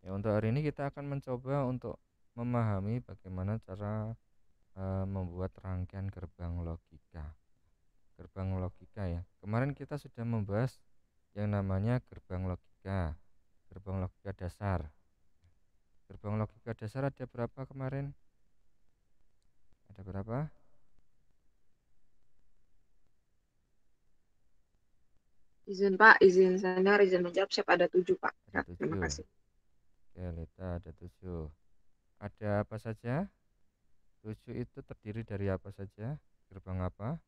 Ya, untuk hari ini kita akan mencoba untuk memahami bagaimana cara membuat rangkaian gerbang logika. Gerbang logika ya. Kemarin kita sudah membahas yang namanya gerbang logika dasar. Gerbang logika dasar ada berapa kemarin? Ada berapa? Izin Pak, izin senior, izin menjawab. Siap ada 7 Pak. Ada Ya, terima 7. kasih. Oke, Lita ada 7. Ada apa saja? 7 itu terdiri dari apa saja? Gerbang apa?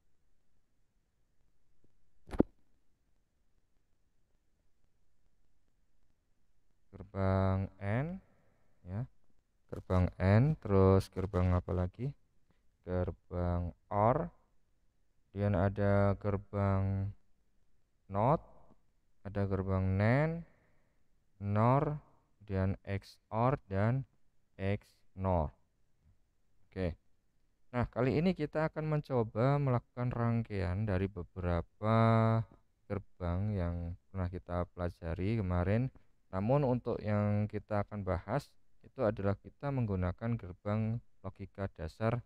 Gerbang N ya. Gerbang N, terus gerbang apa lagi? Gerbang OR, kemudian ada gerbang NOT, ada gerbang NAND, NOR, kemudian XOR dan XNOR. Oke. Nah, kali ini kita akan mencoba melakukan rangkaian dari beberapa gerbang yang pernah kita pelajari kemarin. Namun untuk yang kita akan bahas itu adalah kita menggunakan gerbang logika dasar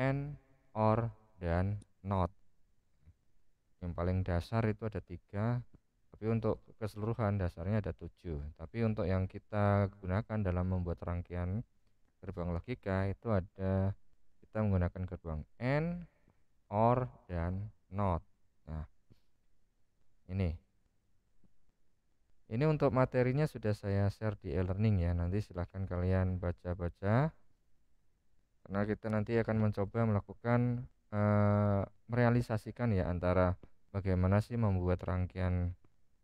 AND, OR, dan NOT. Yang paling dasar itu ada 3, tapi untuk keseluruhan dasarnya ada 7. Tapi untuk yang kita gunakan dalam membuat rangkaian gerbang logika itu ada, kita menggunakan gerbang AND, OR, dan NOT. Nah, ini untuk materinya sudah saya share di e-learning ya. Nanti silahkan kalian baca-baca, karena kita nanti akan mencoba melakukan merealisasikan ya antara bagaimana sih membuat rangkaian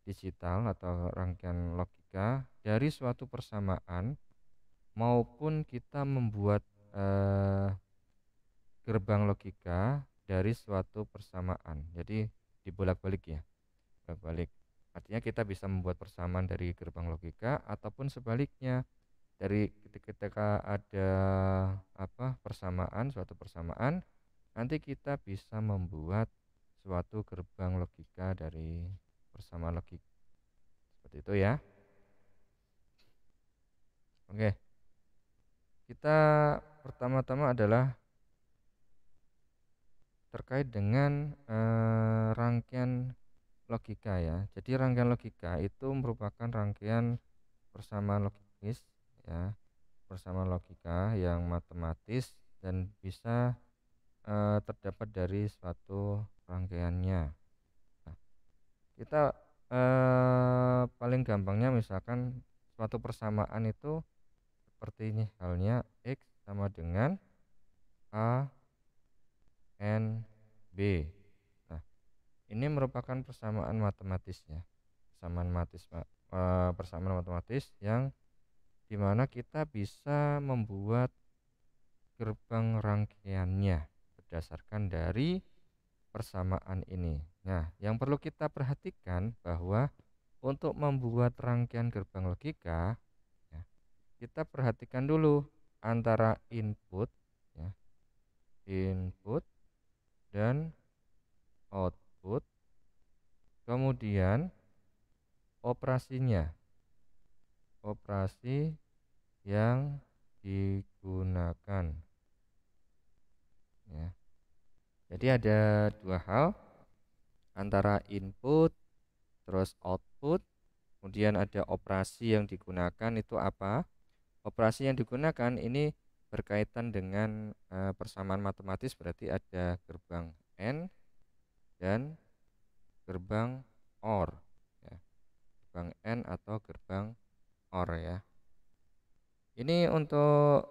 digital atau rangkaian logika dari suatu persamaan, maupun kita membuat gerbang logika dari suatu persamaan. Jadi dibolak-balik ya, bolak-balik. Artinya kita bisa membuat persamaan dari gerbang logika, ataupun sebaliknya, dari ketika ada suatu persamaan, nanti kita bisa membuat suatu gerbang logika dari persamaan logika. Seperti itu ya. Oke. Kita pertama-tama adalah terkait dengan rangkaian logika ya. Jadi rangkaian logika itu merupakan rangkaian persamaan logis ya, persamaan logika yang matematis dan bisa terdapat dari suatu rangkaiannya. Nah, kita paling gampangnya misalkan suatu persamaan itu seperti ini halnya, X sama dengan A N B. Nah, ini merupakan persamaan matematis ya. Persamaan matematis yang dimana kita bisa membuat gerbang rangkaiannya berdasarkan dari persamaan ini. Nah, yang perlu kita perhatikan bahwa untuk membuat rangkaian gerbang logika ya, kita perhatikan dulu antara input ya, input dan output, kemudian operasinya, operasi yang digunakan ya. Jadi ada dua hal, antara input terus output, kemudian ada operasi yang digunakan. Itu apa? Operasi yang digunakan ini berkaitan dengan persamaan matematis, berarti ada gerbang N dan gerbang OR ya. Gerbang N atau gerbang OR ya. Ini untuk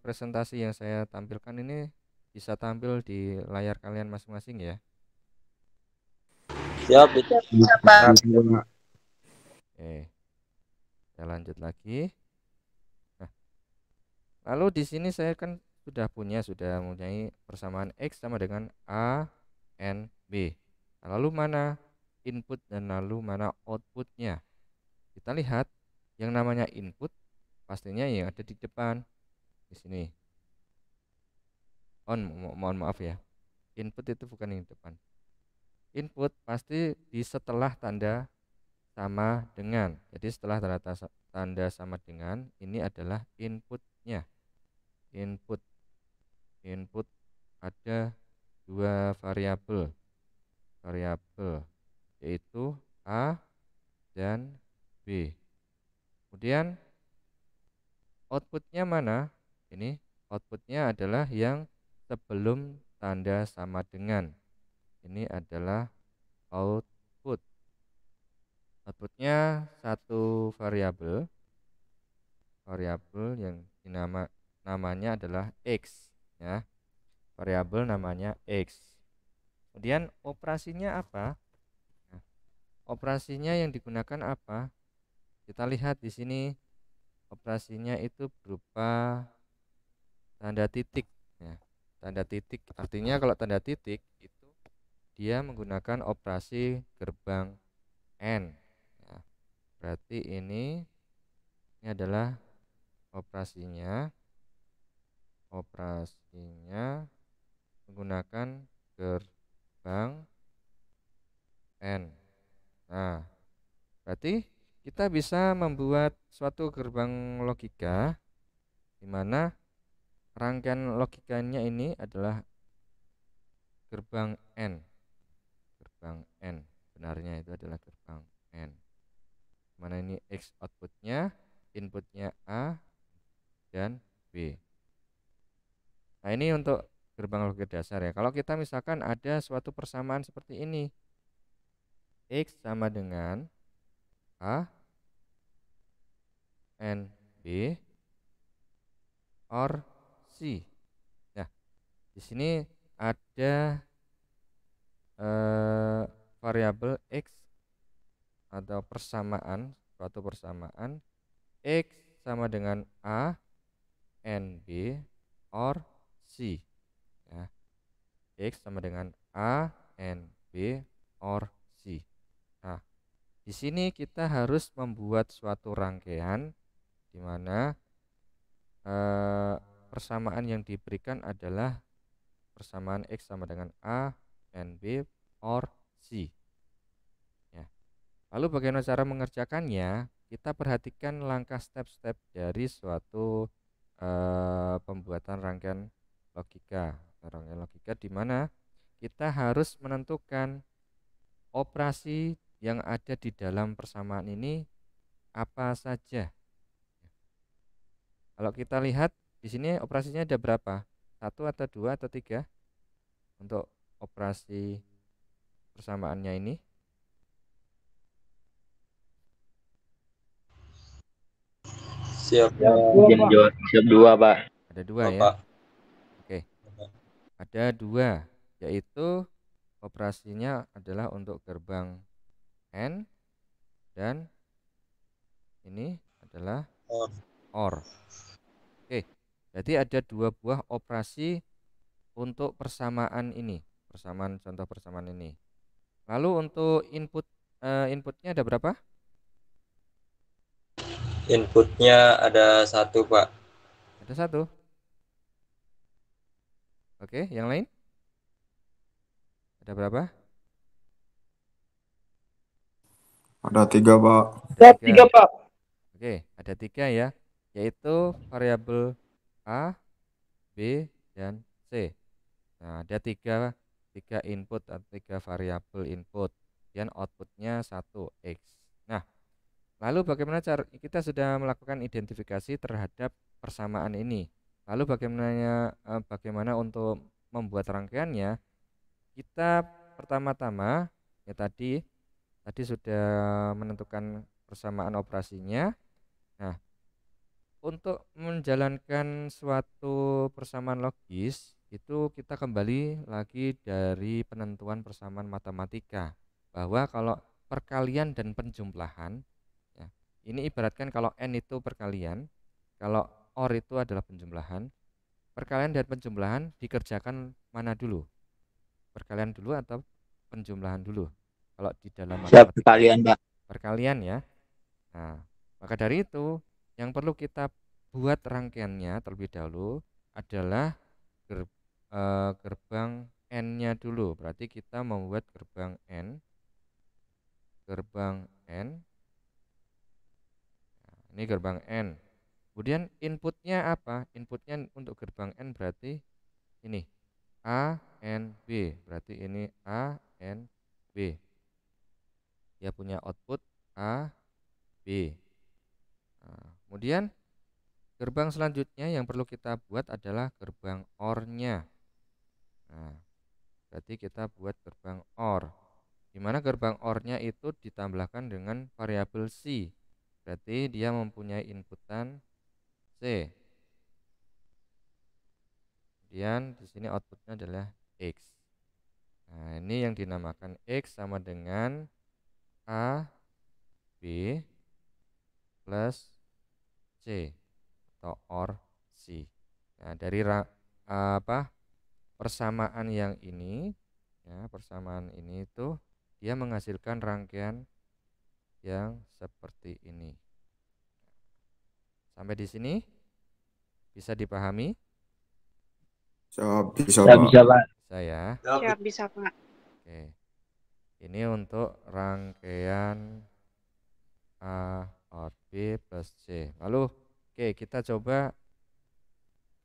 presentasi yang saya tampilkan ini bisa tampil di layar kalian masing-masing ya. Siap, Pak. Oke, saya lanjut lagi. Nah, lalu di sini saya kan sudah mempunyai persamaan X sama dengan A N B. Nah, lalu mana input dan lalu mana outputnya? Kita lihat yang namanya input pastinya yang ada di depan di sini. Mohon maaf ya. Input itu bukan yang depan. Input pasti di setelah tanda sama dengan. Jadi setelah tanda sama dengan, ini adalah inputnya. Input ada dua variabel yaitu A dan B. Kemudian outputnya mana? Ini outputnya adalah yang sebelum tanda sama dengan. Ini adalah output. Outputnya satu variabel yang namanya adalah X, ya. Variabel namanya X. Kemudian operasinya apa? Nah, operasinya yang digunakan apa? Kita lihat di sini operasinya itu berupa tanda titik, ya. Tanda titik artinya kalau tanda titik itu dia menggunakan operasi gerbang AND, ya. Berarti ini adalah operasinya menggunakan gerbang AND. Nah, berarti kita bisa membuat suatu gerbang logika di mana rangkaian logikanya ini adalah gerbang AND. Benarnya itu adalah gerbang AND. Mana ini X outputnya, inputnya A dan B. Nah, ini untuk gerbang logika dasar, ya. Kalau kita misalkan ada suatu persamaan seperti ini, X sama dengan A and B or C. Nah, di sini ada variabel X atau suatu persamaan X sama dengan A and B or C, ya. X sama dengan A and B or C. Nah, di sini kita harus membuat suatu rangkaian di mana persamaan yang diberikan adalah persamaan X sama dengan A and B or C, ya. Lalu bagaimana cara mengerjakannya? Kita perhatikan langkah step-step dari suatu pembuatan rangkaian logika. Di mana kita harus menentukan operasi yang ada di dalam persamaan ini apa saja. Kalau kita lihat di sini operasinya ada berapa? 1 atau 2 atau 3 untuk operasi persamaannya ini? Siap, siap dua, Pak. Ada 2, ya. Oke, ada 2, yaitu operasinya adalah untuk gerbang AND dan ini adalah OR. Oke, jadi ada 2 buah operasi untuk contoh persamaan ini. Lalu untuk inputnya ada berapa? Inputnya ada 1, Pak. Ada 1. Oke, yang lain? Ada berapa? Ada 3, Pak. Ada 3, Pak. Oke, ada 3, ya, yaitu variabel A, B, dan C. Nah, ada 3 input atau 3 variabel input, dan outputnya 1 X. Nah, lalu bagaimana cara kita sudah melakukan identifikasi terhadap persamaan ini? Lalu bagaimana untuk membuat rangkaiannya? Kita pertama-tama, ya, tadi sudah menentukan persamaan operasinya. Nah, untuk menjalankan suatu persamaan logis itu kita kembali lagi dari penentuan persamaan matematika, bahwa kalau perkalian dan penjumlahan, ya, ini ibaratkan kalau N itu perkalian, kalau OR itu adalah penjumlahan. Perkalian dan penjumlahan dikerjakan mana dulu? Perkalian dulu atau penjumlahan dulu? Kalau di dalam matematika Perkalian, Pak. perkalian, ya. Nah, maka dari itu yang perlu kita buat rangkaiannya terlebih dahulu adalah gerbang N-nya dulu. Berarti kita membuat gerbang N. Nah, ini gerbang N. Kemudian inputnya apa? Inputnya untuk gerbang N berarti ini A, N, B. Berarti ini A, N, B. Dia punya output A, B. Nah, kemudian gerbang selanjutnya yang perlu kita buat adalah gerbang OR-nya. Nah, berarti kita buat gerbang OR. Di mana gerbang OR-nya itu ditambahkan dengan variabel C. Berarti dia mempunyai inputan C. Kemudian di sini outputnya adalah X. Nah, ini yang dinamakan X sama dengan A, B plus C atau OR C. Nah, dari persamaan yang ini, ya, persamaan ini itu dia menghasilkan rangkaian yang seperti ini. Sampai di sini bisa dipahami? Siap, bisa, Ya, Pak. bisa, Pak. Saya. Siap, bisa, Pak. Oke. Ini untuk rangkaian A OR B plus C. Lalu, oke, kita coba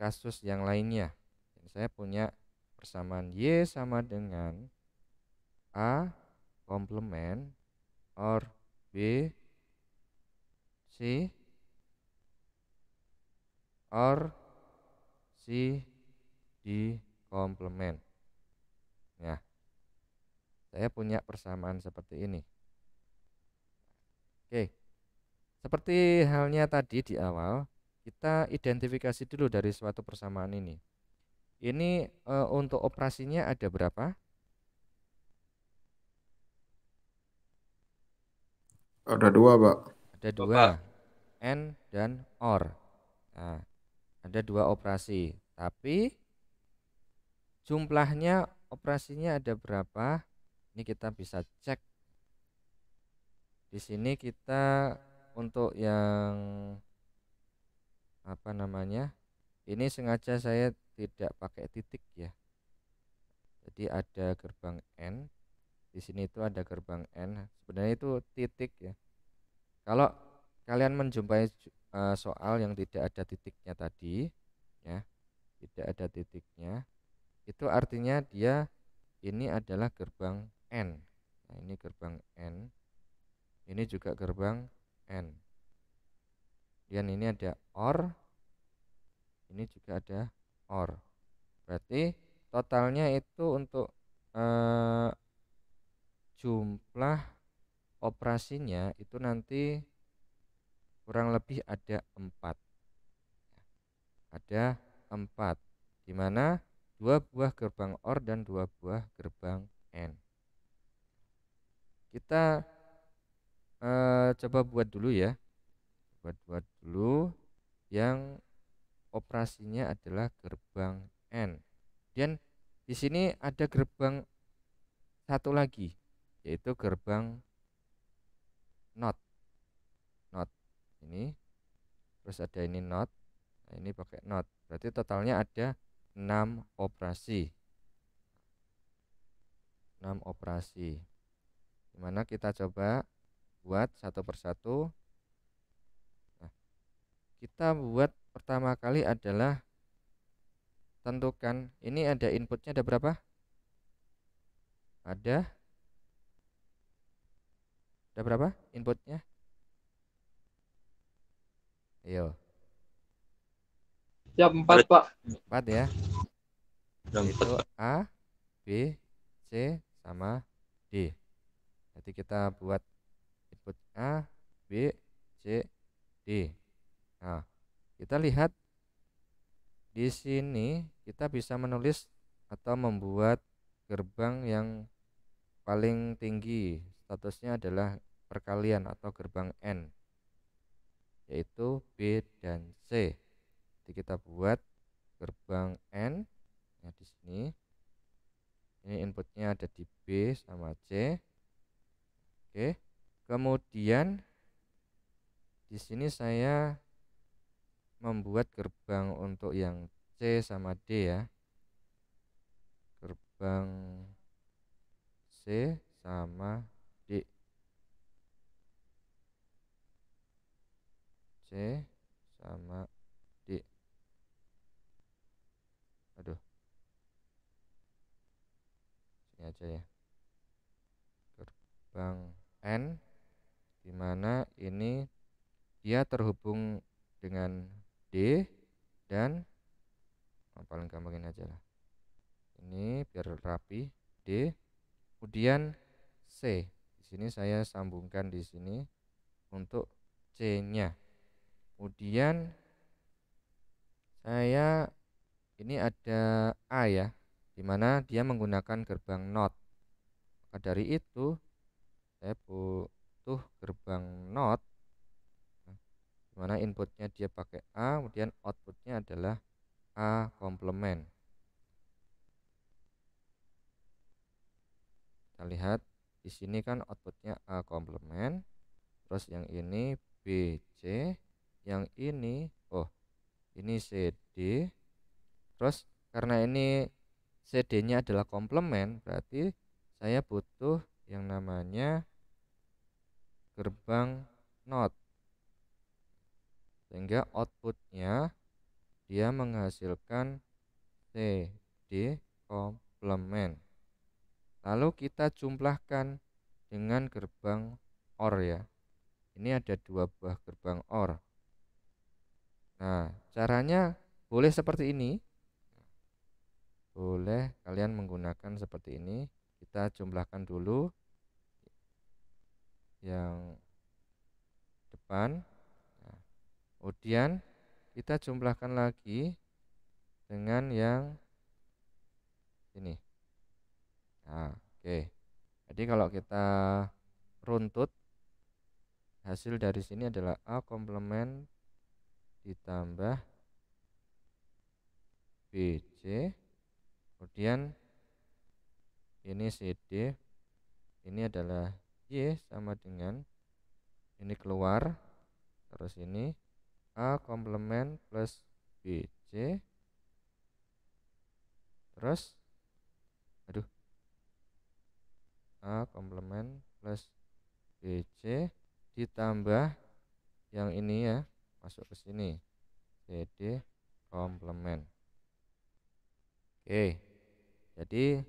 kasus yang lainnya. Saya punya persamaan Y sama dengan A komplement OR B C OR C D komplement. Ya, saya punya persamaan seperti ini. Oke, seperti halnya tadi di awal, kita identifikasi dulu dari suatu persamaan ini. Ini untuk operasinya ada berapa? Ada 2, Pak. Ada Dua, 2, Pak. AND dan OR. Nah, ada 2 operasi, tapi jumlahnya operasinya ada berapa? Ini kita bisa cek. Di sini kita untuk yang apa namanya? Ini sengaja saya tidak pakai titik ya. Jadi ada gerbang N. Di sini itu ada gerbang N. Sebenarnya itu titik ya. Kalau kalian menjumpai soal yang tidak ada titiknya tadi, ya, tidak ada titiknya, itu artinya dia ini adalah gerbang N. Nah, ini gerbang N. Ini juga gerbang N. Dan ini ada OR. Ini juga ada OR. Berarti totalnya itu untuk jumlah operasinya itu nanti kurang lebih ada 4. Ada 4, di mana 2 buah gerbang OR dan 2 buah gerbang N. Kita coba buat dulu ya. Buat dulu yang operasinya adalah gerbang N. Dan di sini ada gerbang satu lagi, yaitu gerbang NOT. NOT ini, terus ada ini NOT. Nah, ini pakai NOT. Berarti totalnya ada 6 operasi. 6 operasi. Dimana kita coba buat satu persatu. Nah, kita buat pertama kali adalah tentukan ini ada inputnya ada berapa? Ada berapa inputnya? Ayo. Ya, 4, Pak. 4 ya. Ada 4, Itu Pak. A, B, C sama D. Jadi kita buat input A, B, C, D. Nah, kita lihat di sini kita bisa menulis atau membuat gerbang yang paling tinggi, statusnya adalah perkalian atau gerbang N, yaitu B dan C. Jadi kita buat gerbang N. Nah, di sini ini inputnya ada di B sama C. Oke. Kemudian di sini saya membuat gerbang untuk yang C sama D ya. Gerbang C sama D. C sama D. Aduh, ini aja ya. Gerbang N, dimana ini dia terhubung dengan D dan paling gampangin aja lah. Ini biar rapi, D, kemudian C. Di sini saya sambungkan di sini untuk C-nya. Kemudian saya ini ada A ya, dimana dia menggunakan gerbang NOT. Maka dari itu saya butuh gerbang NOT, dimana inputnya dia pakai A, kemudian outputnya adalah A komplement. Kita lihat di sini kan outputnya A komplement, terus yang ini BC, yang ini ini CD. Terus karena ini CD-nya adalah komplement, berarti saya butuh yang namanya gerbang NOT, sehingga outputnya dia menghasilkan CD komplement. Lalu kita jumlahkan dengan gerbang OR ya. Ini ada 2 buah gerbang OR. Nah, caranya boleh seperti ini. Boleh kalian menggunakan seperti ini. Kita jumlahkan dulu yang depan. Nah, kemudian kita jumlahkan lagi dengan yang ini. Nah, oke. Jadi kalau kita runtut, hasil dari sini adalah A komplement ditambah BC, kemudian ini CD, ini adalah Y sama dengan ini keluar, terus ini A komplement plus BC, terus A komplement plus BC ditambah yang ini ya, masuk ke sini CD komplement. Oke, jadi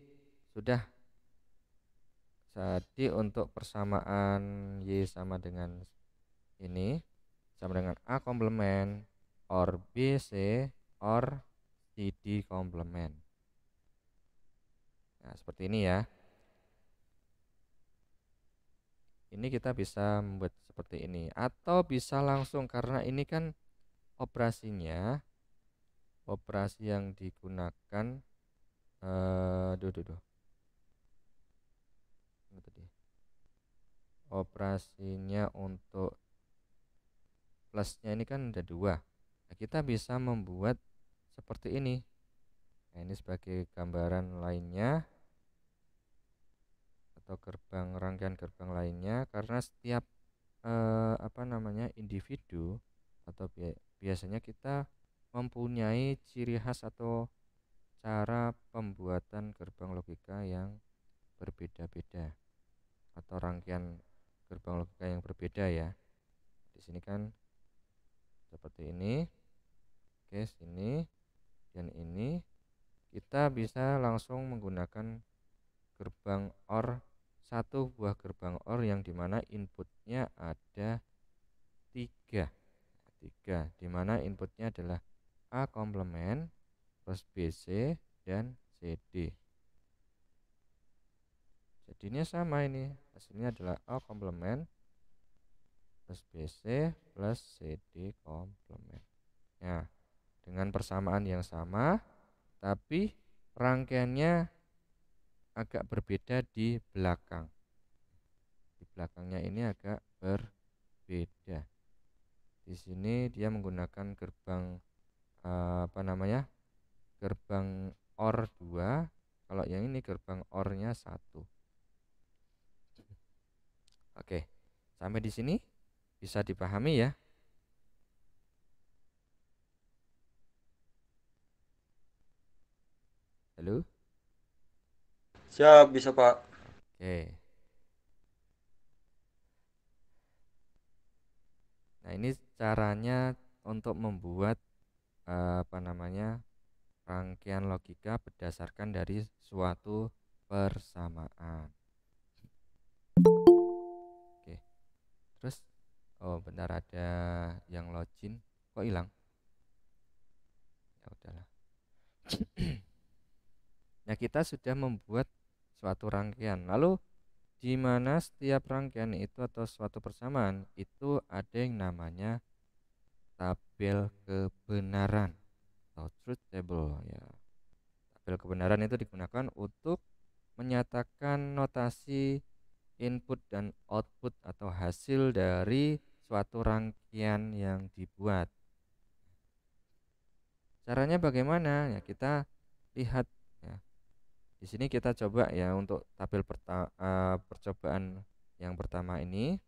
sudah. Jadi untuk persamaan Y sama dengan ini sama dengan A komplement OR BC OR CD komplement. Nah, seperti ini ya. Ini kita bisa membuat seperti ini, atau bisa langsung, karena ini kan operasi yang digunakan operasinya untuk plusnya ini kan ada 2. Nah, kita bisa membuat seperti ini. Nah, ini sebagai gambaran lainnya atau rangkaian gerbang lainnya, karena setiap individu atau biasanya kita mempunyai ciri khas atau cara pembuatan gerbang logika yang berbeda-beda atau rangkaian gerbang logika yang berbeda ya. Di sini kan seperti ini. Oke, sini dan ini kita bisa langsung menggunakan gerbang OR, 1 buah gerbang OR yang dimana inputnya ada 3, dimana inputnya adalah A komplement plus BC dan CD. Jadinya sama, ini hasilnya adalah A komplement plus BC plus CD komplement. Nah, dengan persamaan yang sama, tapi rangkaiannya agak berbeda di belakang. Di belakangnya ini agak berbeda. Di sini dia menggunakan gerbang gerbang OR 2, kalau yang ini gerbang OR-nya 1. Oke, sampai di sini bisa dipahami ya. Halo? Siap, bisa Pak. Oke. Nah, ini caranya untuk membuat rangkaian logika berdasarkan dari suatu persamaan. Oke. Terus bentar, ada yang login kok hilang? Ya udahlah. Nah, kita sudah membuat suatu rangkaian. Lalu di mana setiap rangkaian itu atau suatu persamaan itu ada yang namanya tabel kebenaran atau truth table ya. Tabel kebenaran itu digunakan untuk menyatakan notasi input dan output atau hasil dari suatu rangkaian yang dibuat. Caranya bagaimana? Ya, kita lihat ya. Di sini kita coba ya untuk tabel percobaan yang pertama ini.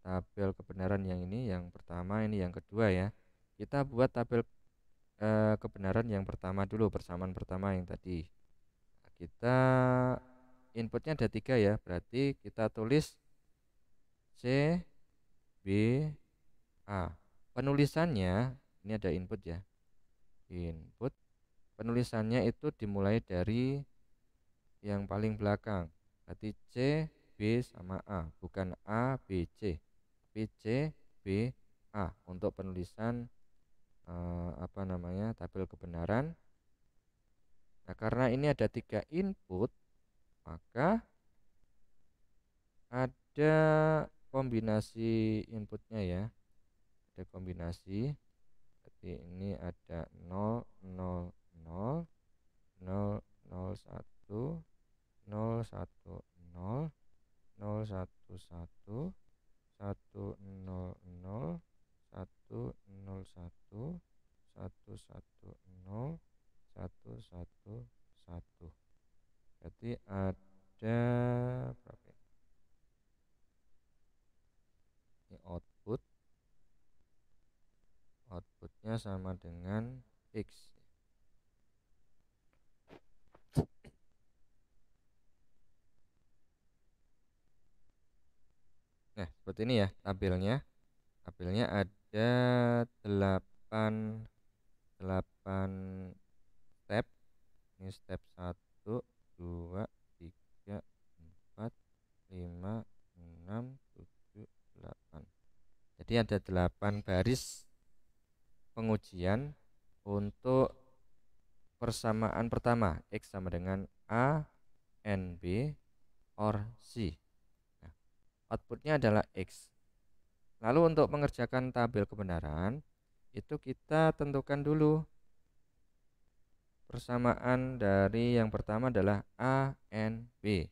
Tabel kebenaran yang ini yang pertama, ini yang kedua ya. Kita buat tabel kebenaran yang pertama dulu, persamaan pertama yang tadi. Nah, kita inputnya ada 3 ya, berarti kita tulis C, B, A. Penulisannya ini ada input ya. Input penulisannya itu dimulai dari yang paling belakang. Berarti C, B sama A, bukan A, B, C. Tapi C, B, A untuk penulisan tabel kebenaran. Nah, karena ini ada 3 input, maka ada kombinasi inputnya ya. Ada kombinasi. Berarti ini ada 0, 0, 0, 0, 0, 1, 0, 1, 0, 0, 1, 1, 1, 0, 0, 1, 0, 1, 1, 1, 0, 1, 1, 1. Berarti ada berapa ya? Ini outputnya sama dengan X. Nah, seperti ini ya tabelnya. Tabelnya ada 8 step. Ini step 1, 2, 3, 4, 5, 6, 7, 8. Jadi ada 8 baris pengujian untuk persamaan pertama, X sama dengan A, N, B, or C. Nah, outputnya adalah X. Lalu untuk mengerjakan tabel kebenaran, itu kita tentukan dulu persamaan dari yang pertama adalah A, N, B.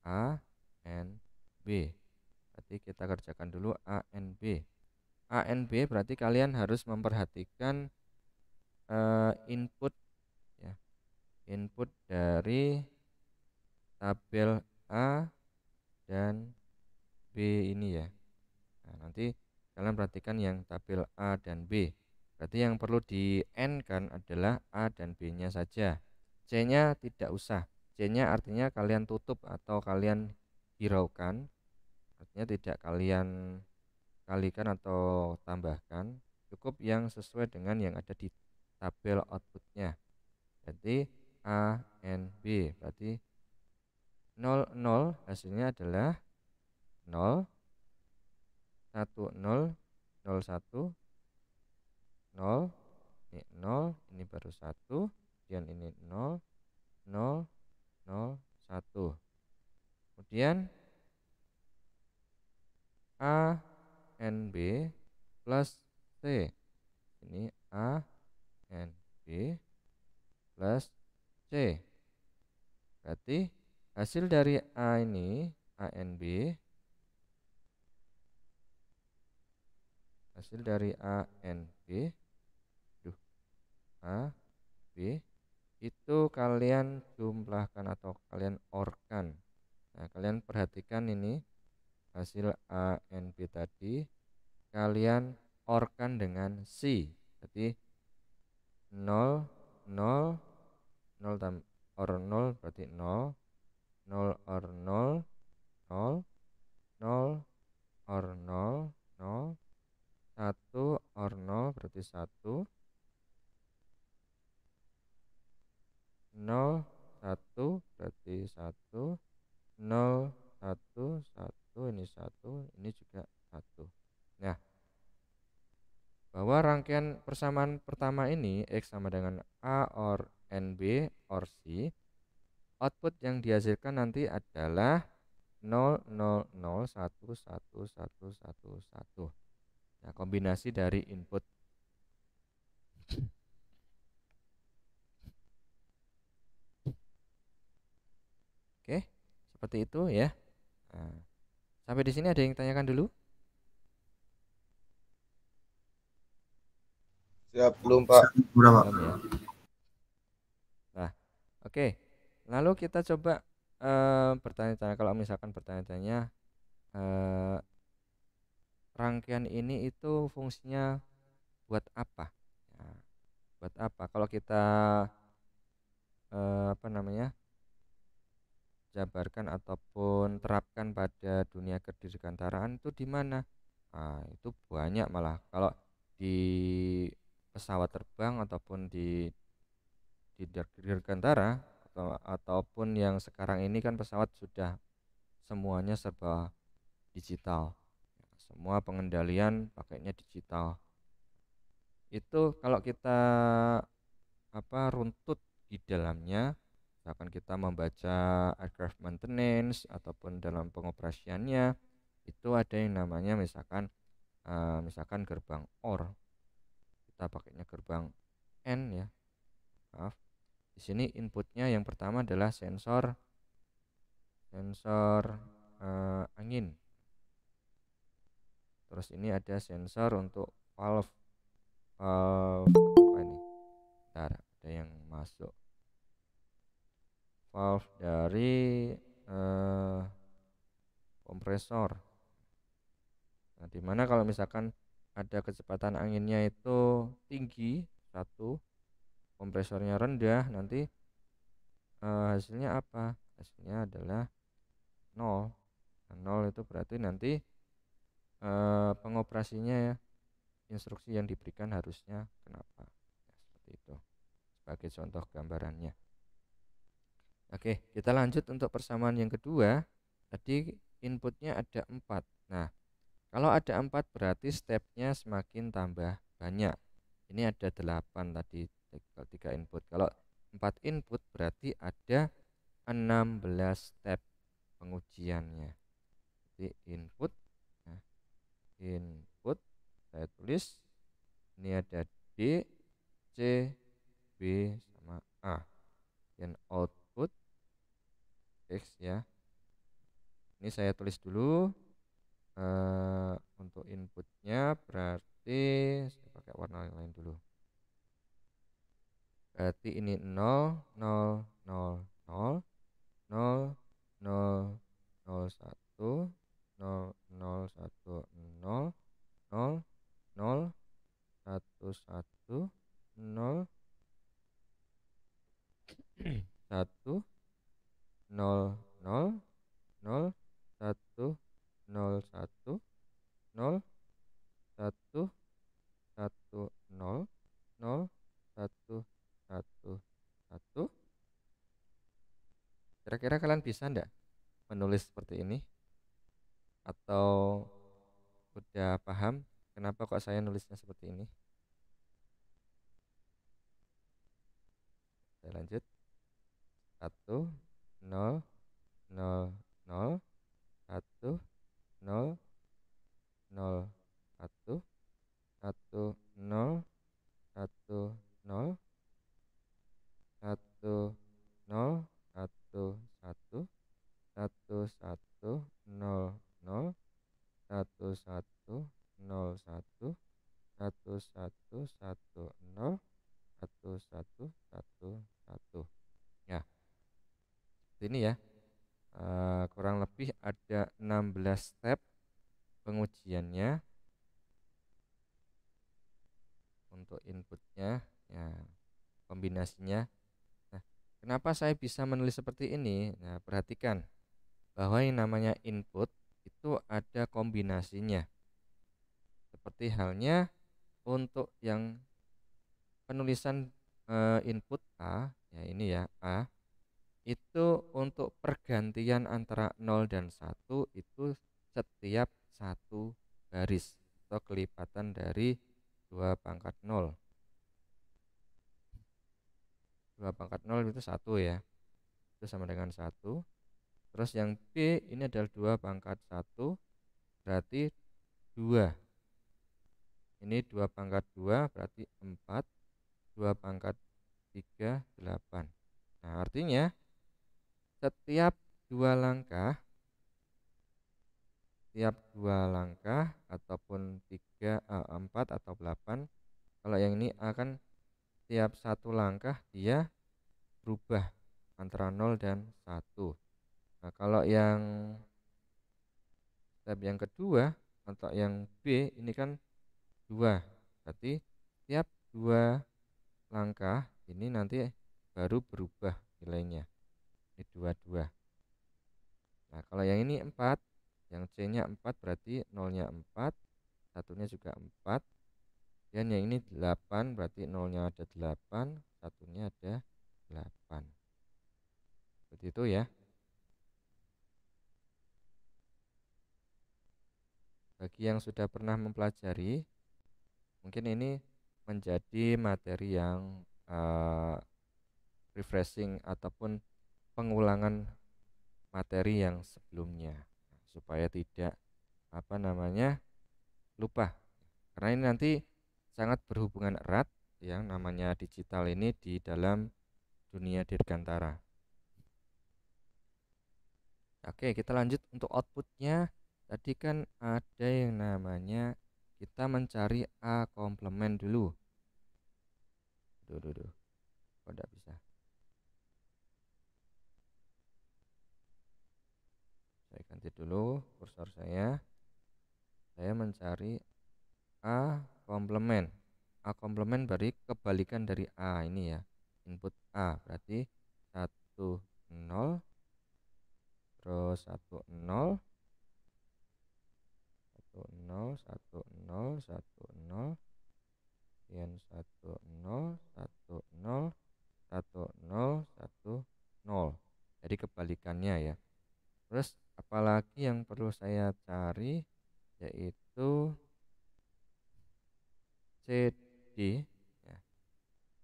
A, N, B. Berarti kita kerjakan dulu A, N, B. A, N, B berarti kalian harus memperhatikan input ya. Input dari tabel A dan B ini ya. Nah, nanti kalian perhatikan yang tabel A dan B. Berarti yang perlu di N kan adalah A dan B-nya saja. C-nya tidak usah. C-nya artinya kalian tutup atau kalian hiraukan. Artinya tidak kalian kalikan atau tambahkan. Cukup yang sesuai dengan yang ada di tabel outputnya. Berarti A, N, B. Berarti 0, 0 hasilnya adalah 0, 1, 0, 0, 1, 0, ini 0, ini baru 1, kemudian ini 0, 0, 0, 1. Kemudian A, N, B plus C. Ini A, N, B plus C. Berarti hasil dari A ini, A, N, B, hasil dari A, N, B, A, B, itu kalian jumlahkan atau kalian OR-kan. Nah, kalian perhatikan ini hasil A, N, B tadi kalian OR-kan dengan C. Jadi 0, 0, 0 OR 0 berarti 0, 0 OR 0, 0, 0 OR 0, 0, 1, 0, 1 berarti 1, 0, 1, 1, ini 1, ini juga 1. Nah, bahwa rangkaian persamaan pertama ini X sama dengan A or NB or C, output yang dihasilkan nanti adalah 0, 0, 0, 1, 1, 1, 1, 1. Nah, kombinasi dari input. Oke, seperti itu ya. Nah, sampai di sini ada yang tanyakan dulu? Siap, belum Pak. Udah, Pak. Belum ya. Nah, oke. Lalu kita coba bertanya-tanya, kalau misalkan bertanya-tanya rangkaian ini itu fungsinya buat apa? Ya, buat apa? Kalau kita apa namanya, jabarkan ataupun terapkan pada dunia kedirgantaraan itu di mana? Nah, itu banyak malah. Kalau di pesawat terbang ataupun di dirgantara ataupun yang sekarang ini kan pesawat sudah semuanya serba digital. Semua pengendalian pakainya digital. Itu kalau kita runtut di dalamnya, misalkan kita membaca aircraft maintenance ataupun dalam pengoperasiannya, itu ada yang namanya misalkan gerbang OR, kita pakainya gerbang N ya, maaf. Di sini inputnya yang pertama adalah sensor angin. Terus ini ada sensor untuk valve apa ini? Bentar, ada yang masuk. Valve dari kompresor. Nah, dimana kalau misalkan ada kecepatan anginnya itu tinggi, 1, kompresornya rendah, nanti hasilnya apa? Hasilnya adalah 0. Nah, 0 itu berarti nanti pengoperasinya ya, instruksi yang diberikan harusnya kenapa? Ya, seperti itu. Sebagai contoh gambarannya. Oke, kita lanjut untuk persamaan yang kedua. Tadi inputnya ada 4. Nah, kalau ada 4 berarti stepnya semakin tambah banyak. Ini ada 8 tadi, 3 input. Kalau 4 input berarti ada 16 step pengujiannya. Jadi input, nah, input saya tulis ini ada D, C, B sama A. Dan output X ya. Ini saya tulis dulu untuk inputnya, berarti saya pakai warna yang lain dulu. Berarti ini 0, 0, 0, 0, 0, 0, 0, 1, 0, 0, 1, 0, 0, 0, 1, 1, 0, 1, 0, 0, 0, 1, 0, 1, 0, 1, 1, 0, 0, 1, 1, 1. Kira-kira kalian bisa enggak menulis seperti ini? Atau udah paham kenapa kok saya nulisnya seperti ini? Saya lanjut. 1, 0, 0, 0, 1, 0, 0, 1, 1, 0, 1, 0, 1, 0, 1, 1, 1, 1, 0, 0, 1, 1, 0, 1, 1, 1, 1, 0, 1, 1, 1, 1. Ya, ini ya. Kurang lebih ada 16 step pengujiannya untuk inputnya ya, kombinasinya. Nah, kenapa saya bisa menulis seperti ini? Nah, perhatikan bahwa yang namanya input itu ada kombinasinya, seperti halnya untuk yang penulisan input A, ya ini ya A, itu untuk pergantian antara 0 dan 1 itu setiap satu baris atau kelipatan dari 2 pangkat 0. 2 pangkat 0 itu 1 ya, itu sama dengan 1. Terus yang B ini adalah 2 pangkat 1, berarti 2. Ini 2 pangkat 2 berarti 4, 2 pangkat 3, 8. Nah, artinya setiap 2 langkah, ataupun 3, 4 atau 8, kalau yang ini akan tiap satu langkah dia berubah antara 0 dan 1. Nah, kalau yang step yang kedua atau yang B ini kan 2, berarti tiap 2 langkah ini nanti baru berubah nilainya, ini 22. Nah, kalau yang ini 4, yang C nya 4 berarti 0 nya 4, 1 nya juga 4, dan yang ini 8 berarti 0 nya ada 8, 1 nya ada 8. Seperti itu ya. Bagi yang sudah pernah mempelajari, mungkin ini menjadi materi yang refreshing ataupun pengulangan materi yang sebelumnya, supaya tidak lupa, karena ini nanti sangat berhubungan erat yang namanya digital ini di dalam dunia dirgantara. Oke, kita lanjut untuk outputnya. Tadi kan ada yang namanya kita mencari A komplement dulu. Kok tidak bisa? Saya ganti dulu kursor saya. Saya mencari A komplement. A komplement berarti kebalikan dari A ini ya. Input A berarti 1 0, terus 1 0, 1 0, 1 0, 1 0, kemudian 1 0, 1 0, 1 0, 1 0. Jadi kebalikannya ya. Terus apalagi yang perlu saya cari, yaitu CD ya.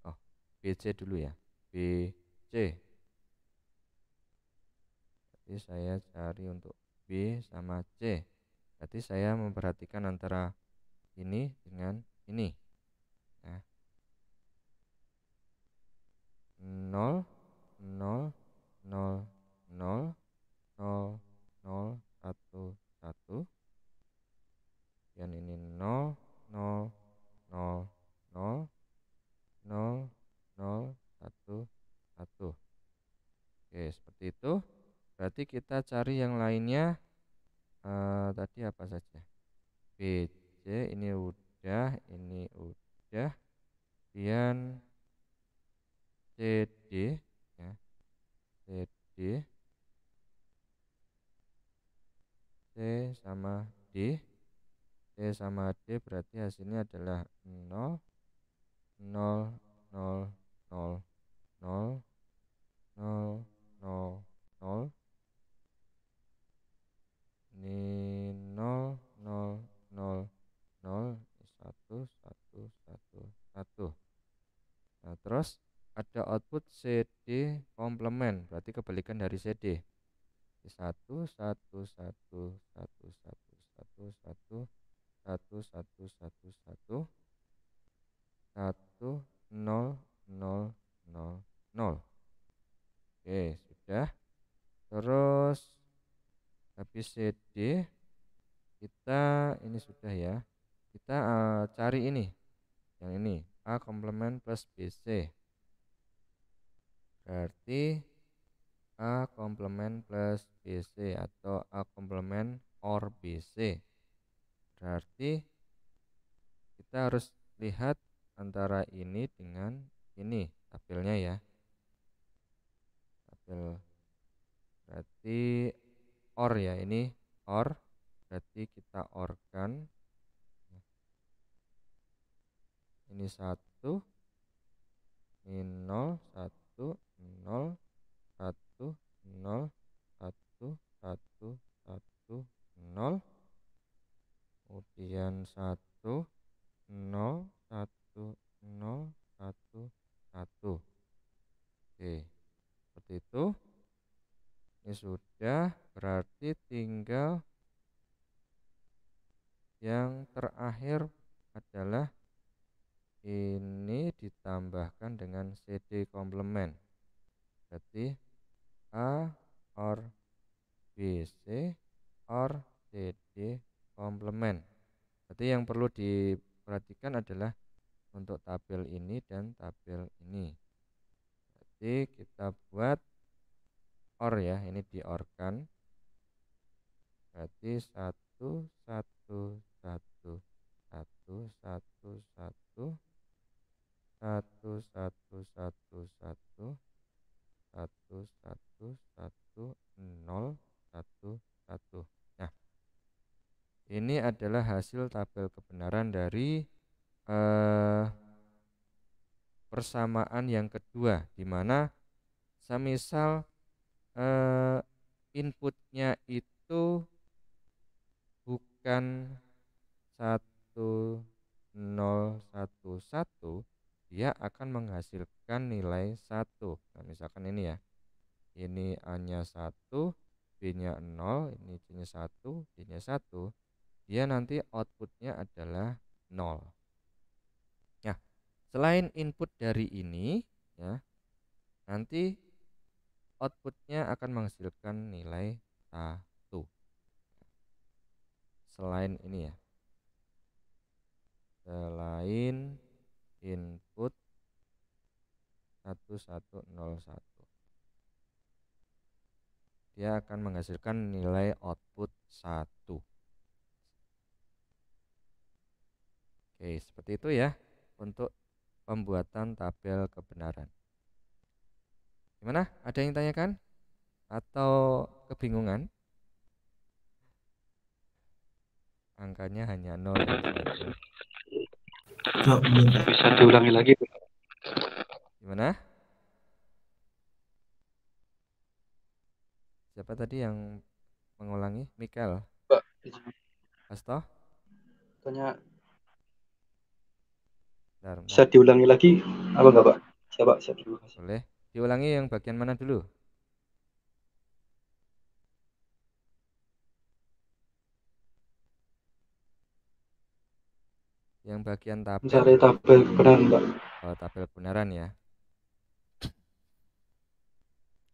Oh, BC dulu ya. BC. Jadi saya cari untuk B sama C. Berarti saya memperhatikan antara ini dengan ini. Nah, 0 0 0 0 0 0 1 1. Dan ini 0 0 0 0 0 0 1 1. Oke, seperti itu. Berarti kita cari yang lainnya. Tadi apa saja? BC ini udah, kemudian CD ya. CD, C sama D. C sama D berarti hasilnya adalah 0 0 0 0 0 0 0 0. Ini 0 0 0 0 1 1 1 1. Nah, terus ada output CD komplement, berarti kebalikan dari CD. 1 1 1 1 1 1 1 1 1 1 1 1 1 0 0 0 0. Oke, sudah. Terus habis CD kita ini sudah ya. Kita cari ini. Yang ini A komplement plus BC. Berarti A komplement plus BC atau A komplement or BC. Berarti kita harus lihat antara ini dengan ini tabelnya ya. Tabel berarti OR ya, ini OR, berarti kita OR-kan. ini 1, ini 0, 1, 0, 1, 0, 1, 1, 1, 0, kemudian 1, 0, 1, 0, 1, 1. Oke, seperti itu. Ini sudah, berarti tinggal yang terakhir adalah ini ditambahkan dengan CD komplement. Berarti A or BC or CD komplement. Berarti yang perlu diperhatikan adalah untuk tabel ini dan tabel ini. Berarti kita buat OR ya, ini di-OR-kan. Berarti 1, 1, 1, 1, 1, 1, 1, 1, 1, 1, 1, 1, 1, 0, 1, 1. Nah, ini adalah hasil tabel kebenaran dari persamaan yang kedua, di mana semisal inputnya itu bukan 1, 0, 1, 1, dia akan menghasilkan nilai 1. Nah, misalkan ini ya, ini A-nya 1, B-nya 0, ini C-nya 1, D-nya 1, dia nanti outputnya adalah 0. Nah, selain input dari ini ya, nanti outputnya akan menghasilkan nilai 1. Selain ini ya, selain input 1101, dia akan menghasilkan nilai output 1. Oke, seperti itu ya untuk pembuatan tabel kebenaran. Gimana? Ada yang tanyakan atau kebingungan? Angkanya hanya 0 dan 1. Bisa diulangi lagi. Gimana? Siapa tadi yang mengulangi? Mikael. Pak, Asto? tanya Bentar, bisa diulangi lagi apa enggak, Pak? Siapa? Terima kasih. boleh. Diulangi yang bagian mana dulu? Yang bagian tabel. Mencari tabel kebenaran, Pak. Oh, tabel kebenaran ya.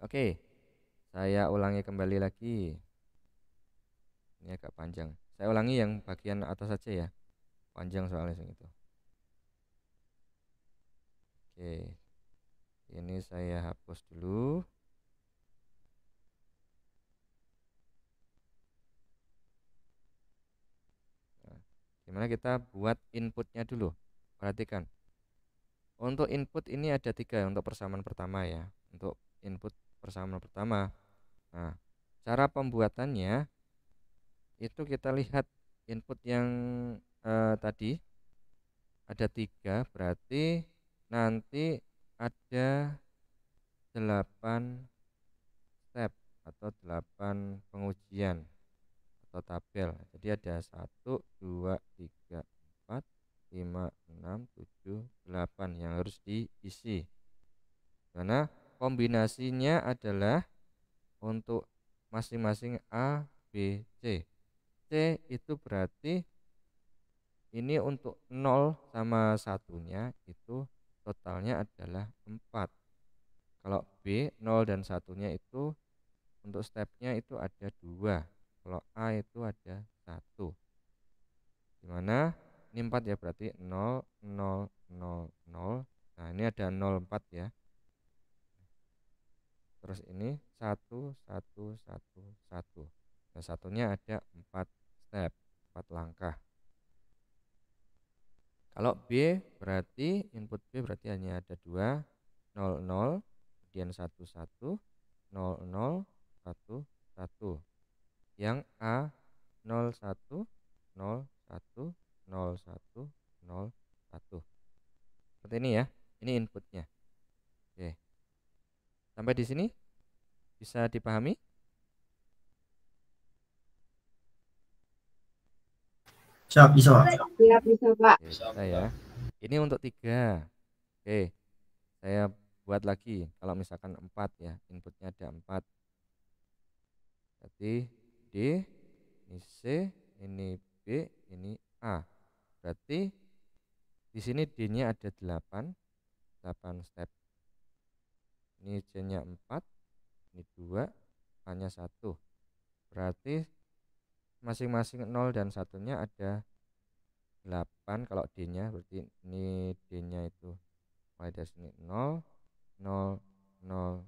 Oke, saya ulangi kembali lagi. Ini agak panjang. Saya ulangi yang bagian atas saja ya. Panjang soalnya itu. Oke, ini saya hapus dulu. Nah, gimana kita buat inputnya dulu? Perhatikan. Untuk input ini ada 3 untuk persamaan pertama ya. Untuk input persamaan pertama. Nah, cara pembuatannya itu kita lihat input yang tadi ada 3, berarti nanti ada 8 step atau 8 pengujian atau tabel. Jadi ada 1, 2, 3, 4, 5, 6, 7, 8 yang harus diisi. Karena kombinasinya adalah untuk masing-masing A, B, C. C itu berarti ini untuk 0 sama 1-nya itu totalnya adalah 4. Kalau B 0 dan 1-nya itu untuk stepnya itu ada 2. Kalau A itu ada 1. Dimana ini 4 ya, berarti 0, 0, 0, 0. Nah, ini ada 0, 4 ya. Terus ini 1, 1, 1, 1. Nah, satunya ada 4 step, 4 langkah. Kalau B berarti input B berarti hanya ada 2, 0, 0, kemudian 1, 1, 0, 0, 1, 1. Yang A 0, 1, 0, 1, 0, 1, 0, 1. Seperti ini ya. Ini inputnya. Oke. Sampai di sini bisa dipahami? Siap, bisa Pak. Siap, bisa Pak. Oke, bisa ya. Ini untuk 3. Oke. Saya buat lagi. Kalau misalkan 4 ya, inputnya ada 4. Berarti D, ini C, ini B, ini A. Berarti di sini D-nya ada 8 step. Ini C-nya 4, ini 2, A-nya 1. Berarti masing-masing 0 dan 1-nya ada 8 kalau D-nya. Berarti ini D-nya itu mulai dari sini 0, 0, 0,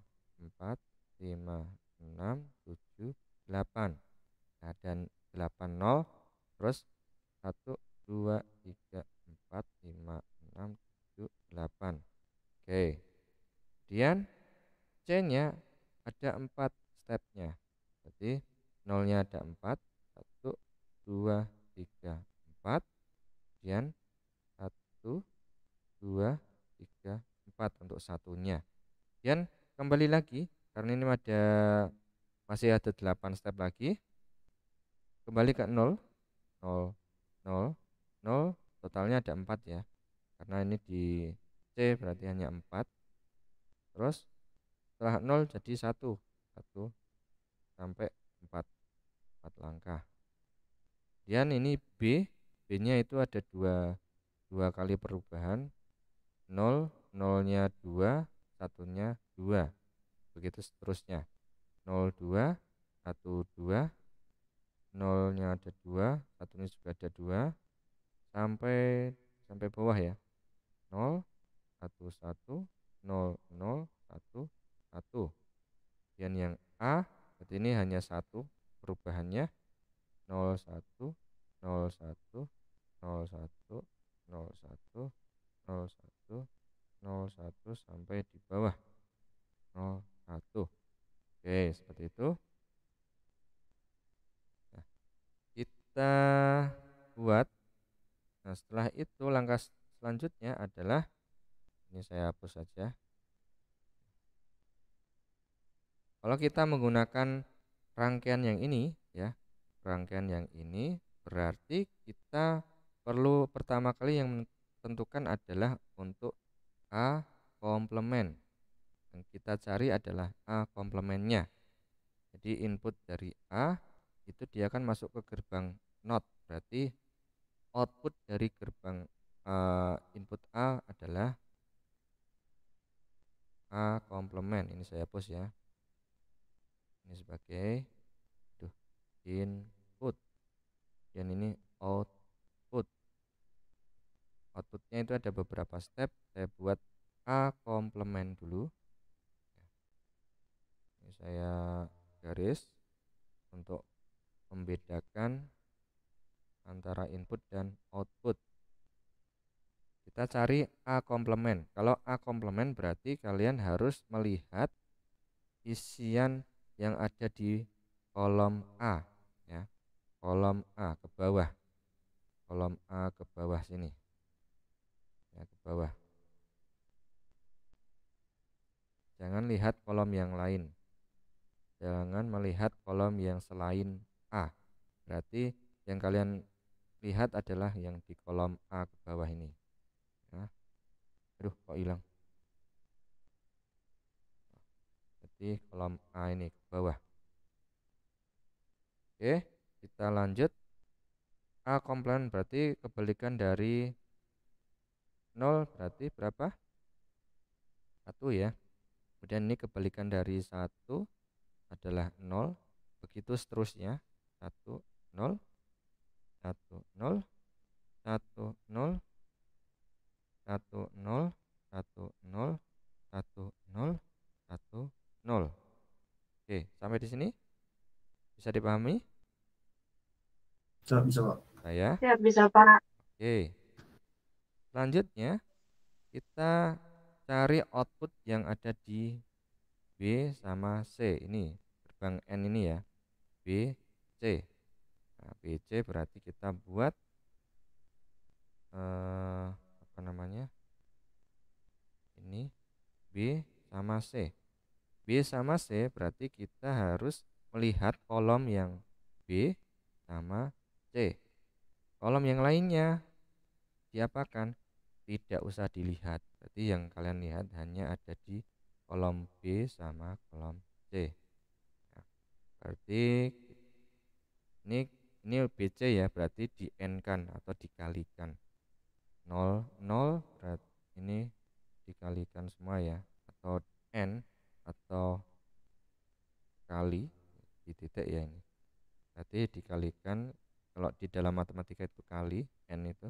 4, 5, 6, 7, 8. Nah, dan 8 0, terus 1, 2, 3, 4, 5, 6, 7, 8. Oke. Kemudian C-nya ada 4 stepnya. Berarti 0-nya ada 4, 1, 2, 3, 4. Kemudian 1, 2, 3, 4 untuk satunya. Kemudian kembali lagi, karena ini masih ada 8 step lagi. Kembali ke 0, 0, 0, 0. Totalnya ada 4 ya. Karena ini di C berarti hanya 4. Terus setelah 0 jadi 1 sampai 4 langkah. Kemudian ini B-nya itu ada dua kali perubahan, 0, 0-nya 2, 1-nya 2. Begitu seterusnya. 0, 2, 1, 2, 0-nya ada 2, 1-nya juga ada 2, sampai bawah ya. 0, 1, 1, 0, 0, 1, 1. Dan yang A, berarti ini hanya 1 perubahannya, 0, 1, 0, 1, 0, 1, 0, 1, 0, 1, 0, 1 sampai di bawah 0, 1. Oke, seperti itu. Nah, kita buat. Nah, setelah itu langkah selanjutnya adalah, ini saya hapus saja. Kalau kita menggunakan rangkaian yang ini ya, rangkaian yang ini berarti kita perlu pertama kali yang menentukan adalah untuk A komplement. Yang kita cari adalah A komplementnya. Jadi input dari A itu dia akan masuk ke gerbang NOT. Berarti output dari gerbang input A adalah A komplement. Ini saya hapus ya. Ini sebagai input. Dan ini output. Outputnya itu ada beberapa step. Saya buat A komplement dulu. Ini saya garis untuk membedakan antara input dan output. Kita cari A komplement. Kalau A komplement berarti kalian harus melihat isian yang ada di kolom A ya. Kolom A ke bawah. Kolom A ke bawah sini. Ya, ke bawah. Jangan lihat kolom yang lain. Jangan melihat kolom yang selain A. Berarti yang kalian lihat adalah yang di kolom A ke bawah ini. Ya. Aduh, kok hilang. Berarti kolom A ini ke bawah. Oke, kita lanjut. A komplement berarti kebalikan dari 0 berarti berapa? 1 ya. Kemudian ini kebalikan dari 1 adalah 0. Begitu seterusnya. 1, 0, 1, 0, 1, 0, 1, 0, 1, 0, 1, 0, 1, 0. Oke, sampai di sini bisa dipahami? Siap, bisa Pak. Saya. Siap, bisa Pak. Oke. Selanjutnya kita cari output yang ada di B sama C. Ini gerbang N ini ya. B, C. Nah, BC berarti kita buat apa namanya? B sama C. B sama C berarti kita harus melihat kolom yang B sama C. Kolom yang lainnya diapakan? Tidak usah dilihat. Berarti yang kalian lihat hanya ada di kolom B sama kolom C. Nah, berarti ini BC ya, berarti di N kan atau dikalikan. 0 0 berarti ini dikalikan semua ya, atau N atau kali di titik ya, ini berarti dikalikan. Kalau di dalam matematika itu kali, N itu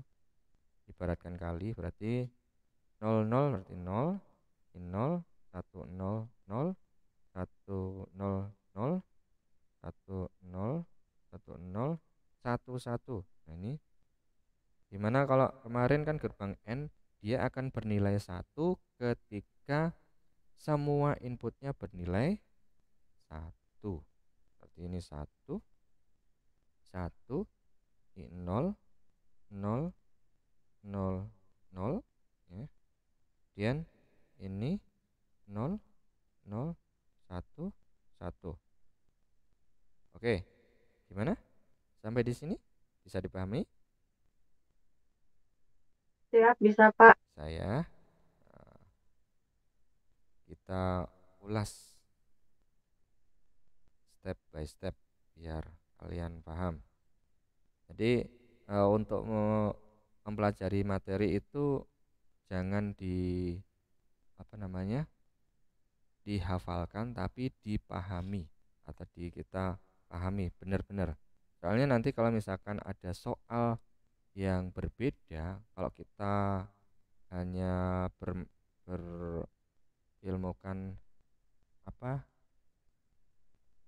ibaratkan kali, berarti 0 0 berarti 0, 0 1 0 0 1 0 0 1 0 1 0 1 1. Nah, ini dimana kalau kemarin kan gerbang N dia akan bernilai 1 ketika semua inputnya bernilai 1. Berarti ini 1 1 ini 0 0 0 0 ya. Kemudian ini 0 0 1 1. Oke, gimana? Sampai di sini bisa dipahami? Siap, bisa Pak. Kita ulas step by step biar kalian paham. Jadi untuk mempelajari materi itu jangan dihafalkan, tapi dipahami atau kita pahami benar-benar. Soalnya nanti kalau misalkan ada soal yang berbeda, kalau kita hanya berilmukan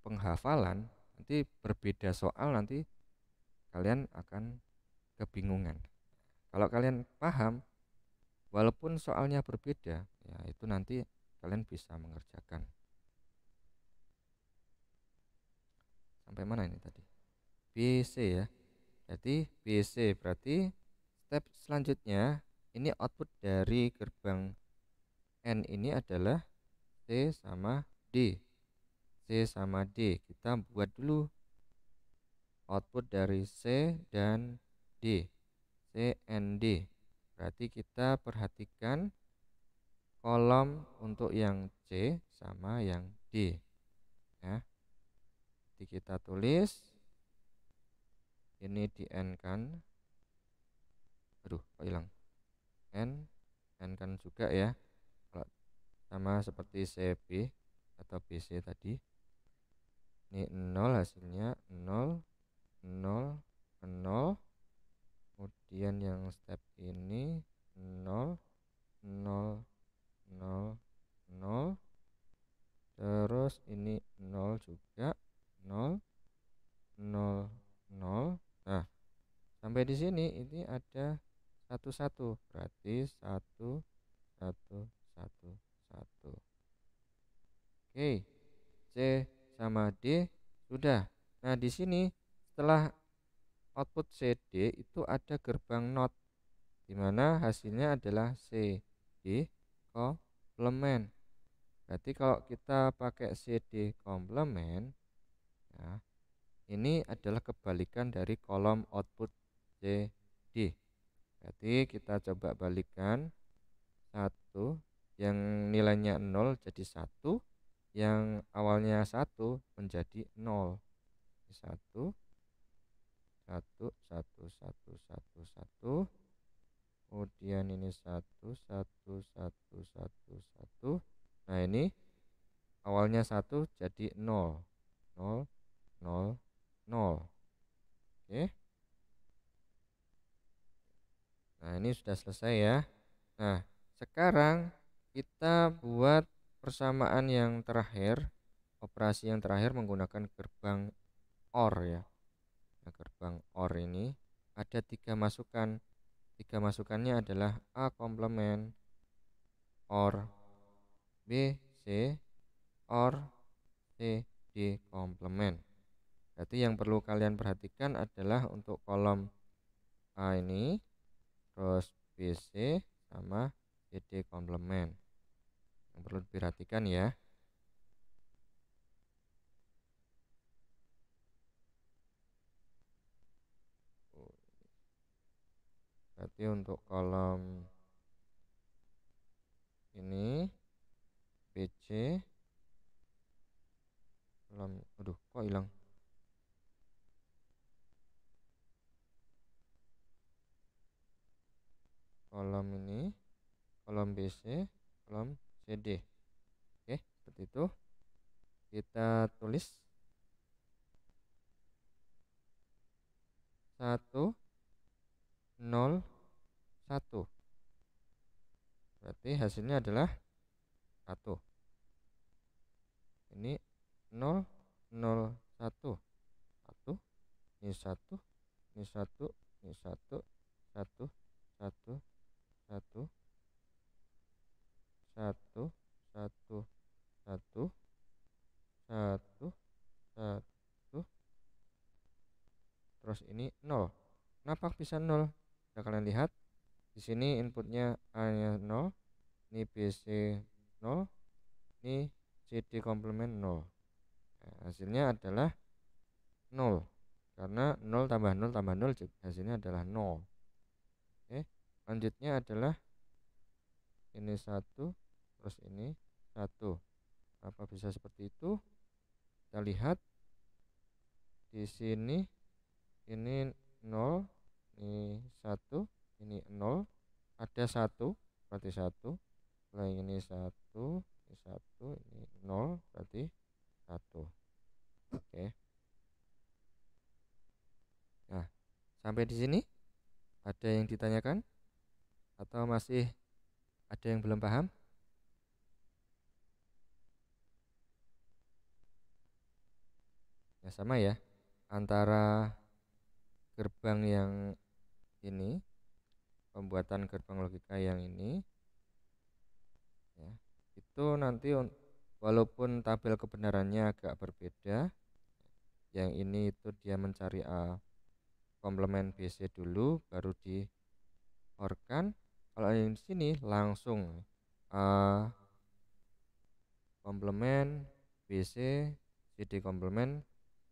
penghafalan, nanti berbeda soal, nanti kalian akan kebingungan. Kalau kalian paham, walaupun soalnya berbeda, ya itu nanti kalian bisa mengerjakan. Sampai mana ini tadi? BC ya. Jadi BC berarti step selanjutnya ini output dari gerbang N ini adalah C sama D. C sama D. Kita buat dulu output dari C dan D. C and D. Berarti kita perhatikan kolom untuk yang C sama yang D ya. Jadi kita tulis ini di N kan. Aduh, kok hilang? N kan juga ya. Sama seperti CB atau BC tadi. Ini 0 hasilnya 0 0 0. Kemudian yang step ini 0 0 0 0. Terus ini 0 juga 0 0 0. Nah, sampai di sini ini ada 1 1. Berarti 1 1 1 1. Oke. C sama D sudah. Nah, di sini setelah output CD itu ada gerbang NOT, dimana hasilnya adalah CD komplement. Berarti kalau kita pakai CD komplement ya, ini adalah kebalikan dari kolom output CD. Berarti kita coba balikan 1 yang nilainya 0 jadi 1, yang awalnya 1 menjadi 0. 1 1 1 1 1 1. Kemudian ini 1 1 1 1 1. Nah, ini awalnya 1 jadi 0 0 0 0. Oke. Nah, ini sudah selesai ya. Nah, sekarang kita buat persamaan yang terakhir, operasi yang terakhir menggunakan gerbang OR ya. Nah, gerbang OR ini ada 3 masukan. 3 masukannya adalah A komplement, OR B C, OR C D komplement. Berarti yang perlu kalian perhatikan adalah untuk kolom A ini, terus BC sama CD komplement. yang perlu diperhatikan ya. Berarti untuk kolom ini BC kolom, aduh kok hilang. Kolom ini, kolom BC, kolom CD. Oke, seperti itu. Kita tulis 1 0 1. Berarti hasilnya adalah 1. Ini 0 0 1. 1. Ini 1. Ini 1. Ini 1. 1 1 1 1 1 1 1 1. Terus ini 0. Kenapa bisa 0? Nah, kalian lihat di sini inputnya A-nya 0, ini BC 0, ini CD komplement 0. Nah, hasilnya adalah 0. Karena 0 tambah 0 tambah 0 hasilnya adalah 0. Oke, lanjutnya adalah ini 1, terus ini 1. Apa bisa seperti itu? Kita lihat di sini ini 0, ini 1, ini 0, ada 1, berarti 1. Lain ini 1, ini 1, ini 0, berarti 1. Oke. Nah, sampai di sini ada yang ditanyakan atau masih ada yang belum paham? Ya sama ya, antara gerbang yang ini, pembuatan gerbang logika yang ini ya, itu nanti walaupun tabel kebenarannya agak berbeda, yang ini itu dia mencari komplement BC dulu baru di OR-kan. Kalau yang di sini langsung komplement BC CD komplement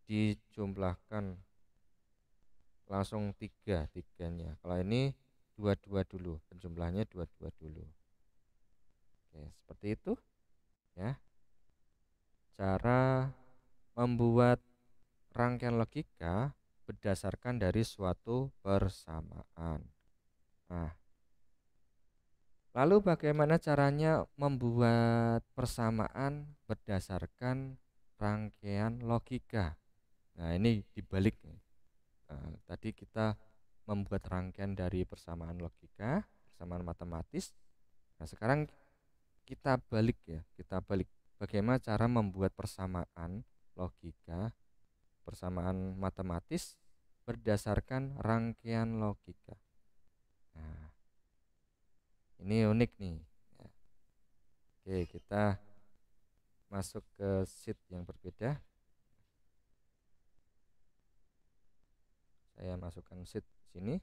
dijumlahkan langsung 3-3-nya. Kalau ini 2-2 dulu, penjumlahannya 2-2 dulu. Oke, seperti itu ya cara membuat rangkaian logika berdasarkan dari suatu persamaan. Nah, lalu bagaimana caranya membuat persamaan berdasarkan rangkaian logika? Nah, ini dibalik. Tadi kita membuat rangkaian dari persamaan logika, persamaan matematis. Nah, sekarang kita balik ya, kita balik. Bagaimana cara membuat persamaan logika, persamaan matematis berdasarkan rangkaian logika. Nah, ini unik nih. Oke, kita masuk ke sheet yang berbeda. Saya masukkan sheet sini.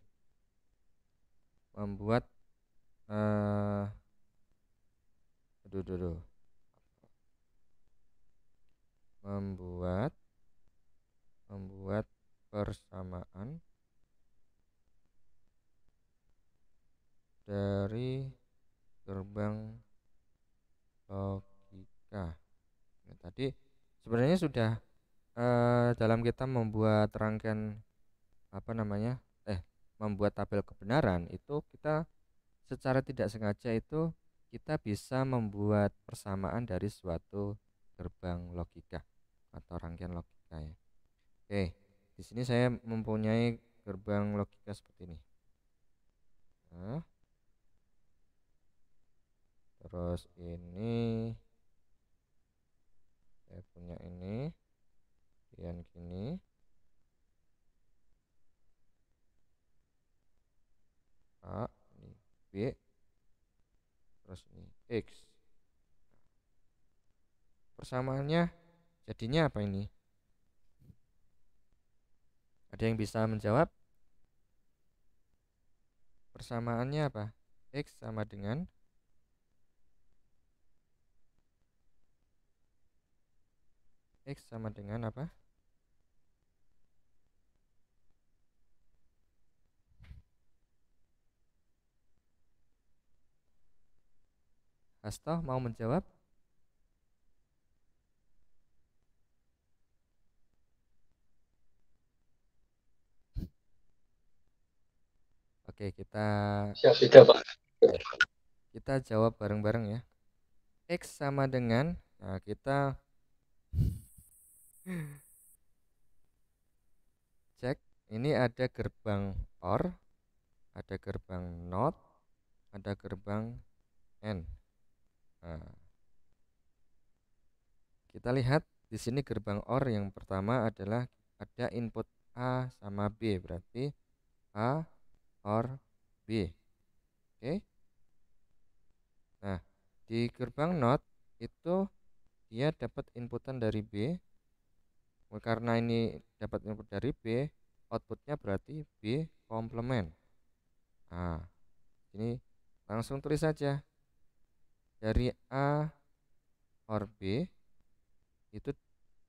Membuat membuat persamaan dari gerbang logika. Nah, tadi sebenarnya sudah dalam kita membuat rangkaian membuat tabel kebenaran itu kita secara tidak sengaja itu kita bisa membuat persamaan dari suatu gerbang logika atau rangkaian logika ya. Oke, di sini saya mempunyai gerbang logika seperti ini. Nah, terus ini saya punya ini dan gini. A, ini B, terus ini X. Persamaannya jadinya apa ini? Ada yang bisa menjawab? Persamaannya apa? X sama dengan X sama dengan apa? Hasto mau menjawab? Oke, Siap, tidak, Pak. kita jawab bareng-bareng ya. X sama dengan, nah kita cek, ini ada gerbang OR, ada gerbang NOT, ada gerbang AND. Nah, kita lihat di sini gerbang OR yang pertama adalah ada input A sama B, berarti A OR B. Oke. Nah, di gerbang NOT itu dia dapat inputan dari B. Karena ini dapat input dari B, outputnya berarti B komplement. Nah, ini langsung tulis saja dari A OR B itu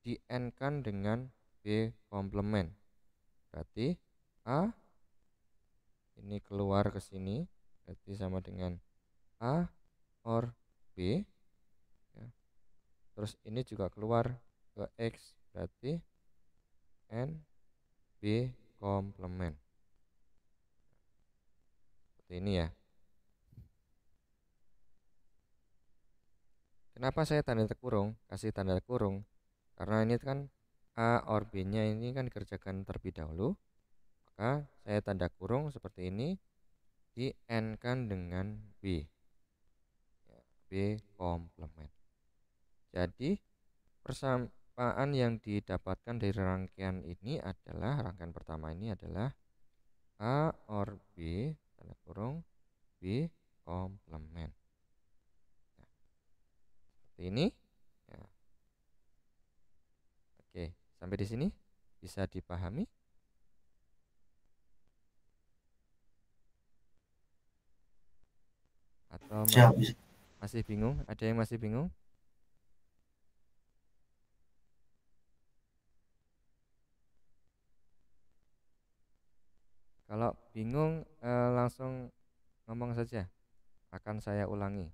di AND-kan dengan B komplement. Berarti A ini keluar ke sini, berarti sama dengan A OR B ya. Terus ini juga keluar ke X, berarti AND B komplement. Seperti ini ya. Kenapa saya kasih tanda kurung? Karena ini kan A OR B-nya ini kan dikerjakan terlebih dahulu. Maka saya tanda kurung seperti ini, di AND-kan dengan B. B komplement. Jadi persamaan yang didapatkan dari rangkaian ini adalah, rangkaian pertama ini adalah A OR B, tanda kurung, B komplement. Nah, seperti ini ya. Oke, sampai di sini bisa dipahami? Atau Siap. masih bingung? Ada yang masih bingung? Kalau bingung langsung ngomong saja, akan saya ulangi.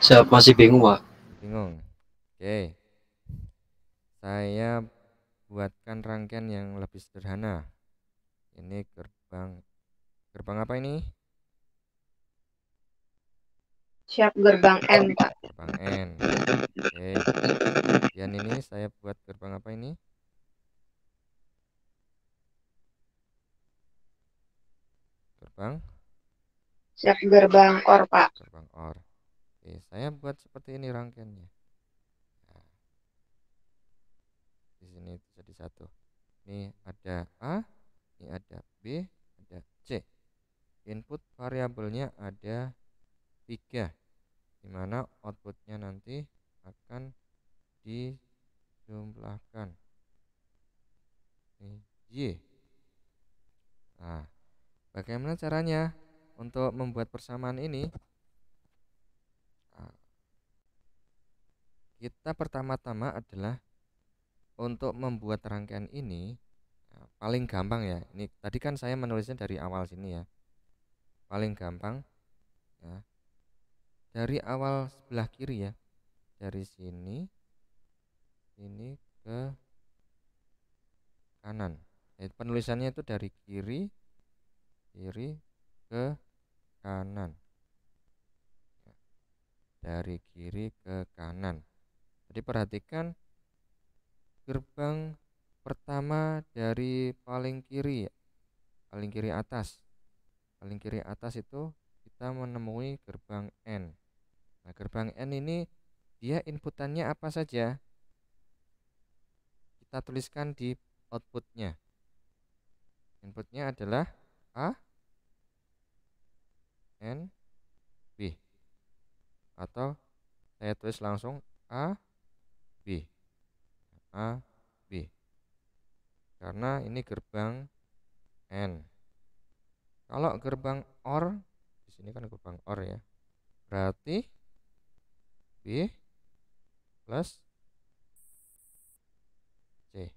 Siap, masih bingung, Pak. Bingung? Oke, saya buatkan rangkaian yang lebih sederhana. Ini gerbang apa ini? Siap, gerbang N, Pak. Gerbang N. Oke, kemudian ini saya buat gerbang apa ini? Gerbang Siap, gerbang OR, Pak. gerbang OR. Oke, saya buat seperti ini rangkaiannya. Nah, di sini jadi satu. Ini ada A, ini ada B, ada C. Input variabelnya ada 3, dimana outputnya nanti akan dijumlahkan. Ini Y. Nah, bagaimana caranya untuk membuat persamaan ini? Nah, kita pertama-tama adalah untuk membuat rangkaian ini paling gampang ya. Ini tadi kan saya menulisnya dari awal sini ya. Paling gampang ya, dari awal sebelah kiri ya, dari sini ini ke kanan. Penulisannya itu dari kiri ke kanan, dari kiri ke kanan. Jadi perhatikan gerbang pertama dari paling kiri atas. Paling kiri atas itu kita menemui gerbang N. Nah, gerbang N ini dia inputannya apa saja? Kita tuliskan di outputnya. Inputnya adalah A, N, B. Atau saya tulis langsung A, B. A, B. Karena ini gerbang N. Kalau gerbang OR, di sini kan gerbang OR ya. Berarti B plus C.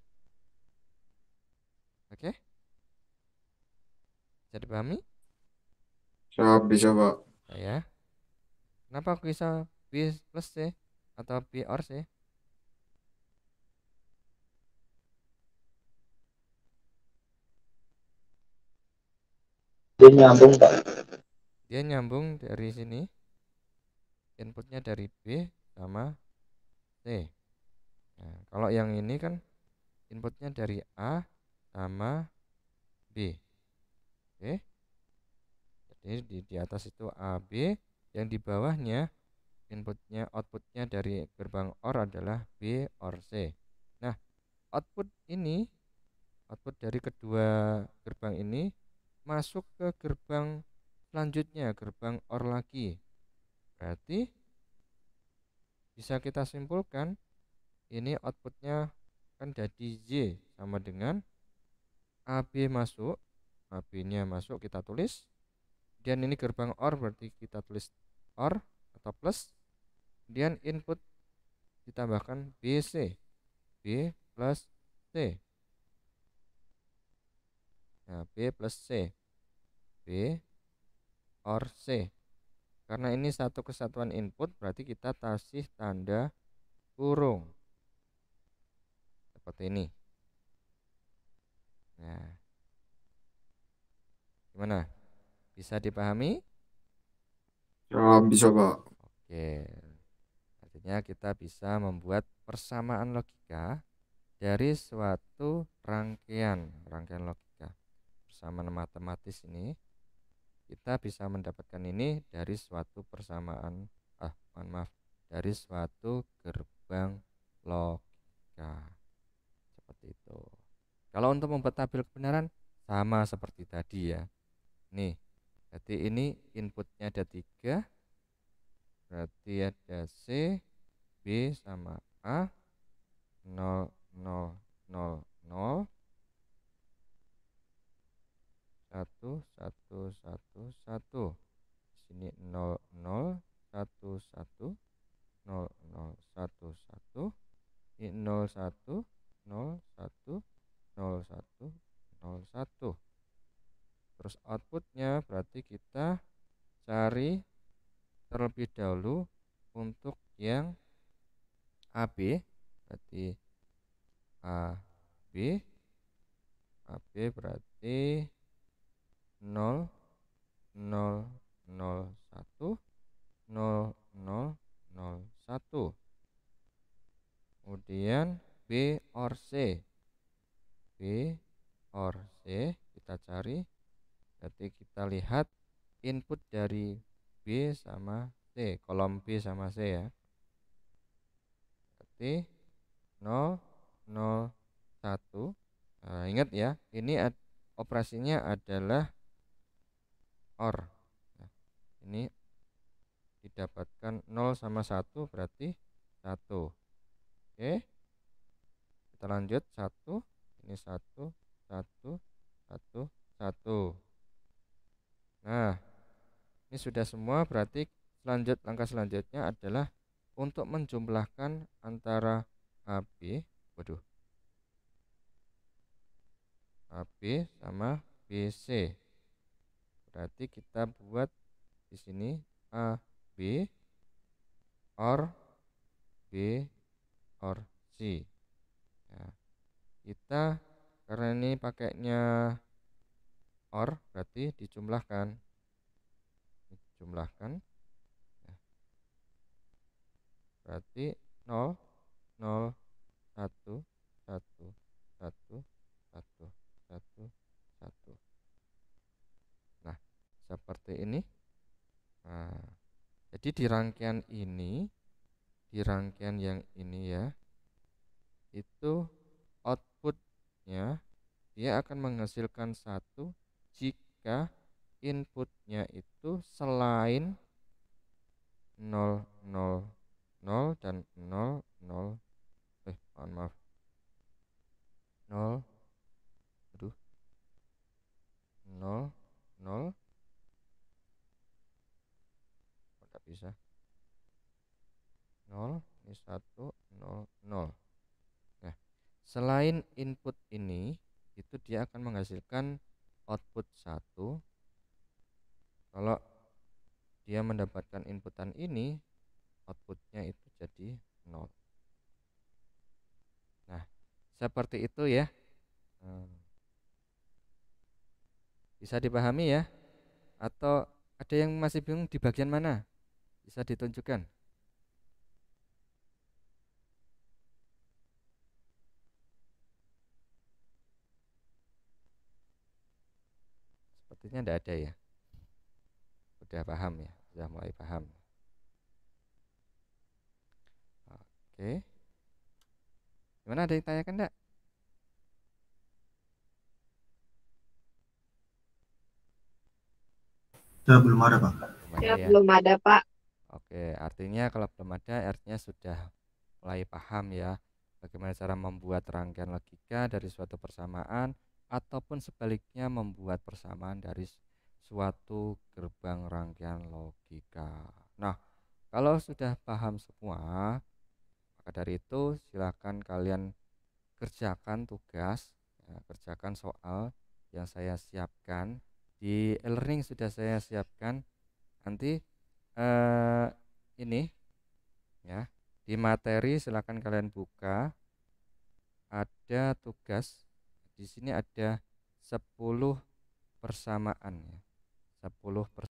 Oke? Bisa dipahami? Siap, bisa, Pak. Ya. Kenapa aku bisa B plus C atau B or C? Dia nyambung, Pak. Dia nyambung dari sini. Inputnya dari B sama C. Nah, kalau yang ini kan inputnya dari A sama B. Oke. Jadi di atas itu A, B. Yang di bawahnya outputnya dari gerbang OR adalah B or C. Nah, output dari kedua gerbang ini masuk ke gerbang selanjutnya, gerbang OR lagi. Berarti bisa kita simpulkan ini outputnya kan jadi Y sama dengan AB masuk, AB-nya masuk kita tulis. Dan ini gerbang OR berarti kita tulis OR atau plus. Kemudian input ditambahkan BC, B plus C. Nah, B plus C, B or C. Karena ini satu kesatuan input, berarti kita kasih tanda kurung seperti ini. Nah, gimana? Bisa dipahami? Siap, bisa, Pak. Oke, artinya kita bisa membuat persamaan logika dari suatu rangkaian logika. Persamaan matematis ini kita bisa mendapatkan ini dari suatu persamaan dari suatu gerbang logika seperti itu. Kalau untuk membuat tabel kebenaran sama seperti tadi ya. Nih, jadi ini inputnya ada 3, berarti ada C, B sama A, 0 0 0 0 1 1 1 1. Di sini 0 0 1 1 0 0 1 1. Ini 0 1 0 1 0 1 0 1. Terus outputnya berarti kita cari terlebih dahulu untuk yang AB, berarti AB berarti 0 0 0 1 0 0 0 1. Kemudian B or C, B or C kita cari, berarti kita lihat input dari B sama C, kolom B sama C ya, berarti 0 0 1. Nah, ingat ya, ini operasinya adalah OR. Nah, ini didapatkan 0 sama 1 berarti 1. Oke, kita lanjut 1. Ini 1 1 1 1. Nah, ini sudah semua, berarti langkah selanjutnya adalah untuk menjumlahkan antara AB sama BC. Berarti kita buat di sini AB or B or C. Ya, kita karena ini pakainya OR berarti dijumlahkan. Ya, berarti 0 0 1 1 1 1 1 1. Nah, seperti ini. Nah, jadi di rangkaian yang ini ya, itu outputnya dia akan menghasilkan 1 jika inputnya itu selain 0 0 0 dan 0 0 0 0 0 tidak bisa 0, ini 1, 0, 0. Nah, selain input ini, itu dia akan menghasilkan output 1. Kalau dia mendapatkan inputan ini, outputnya itu jadi 0. Nah, seperti itu ya. Bisa dipahami ya? Atau ada yang masih bingung di bagian mana? Bisa ditunjukkan. Sepertinya tidak ada ya. Sudah paham ya? Sudah mulai paham. Oke. Gimana, ada yang tanyakan enggak? Ya, belum ada, Pak. Belum ada Ya, ya. belum ada, Pak. Oke, artinya kalau belum ada, artinya sudah mulai paham ya bagaimana cara membuat rangkaian logika dari suatu persamaan ataupun sebaliknya membuat persamaan dari suatu gerbang rangkaian logika. Nah, kalau sudah paham semua, maka dari itu silakan kalian kerjakan tugas, ya, kerjakan soal yang saya siapkan di e-learning, sudah saya siapkan. Nanti ini ya, di materi silakan kalian buka, ada tugas di sini, ada 10 persamaan ya, 10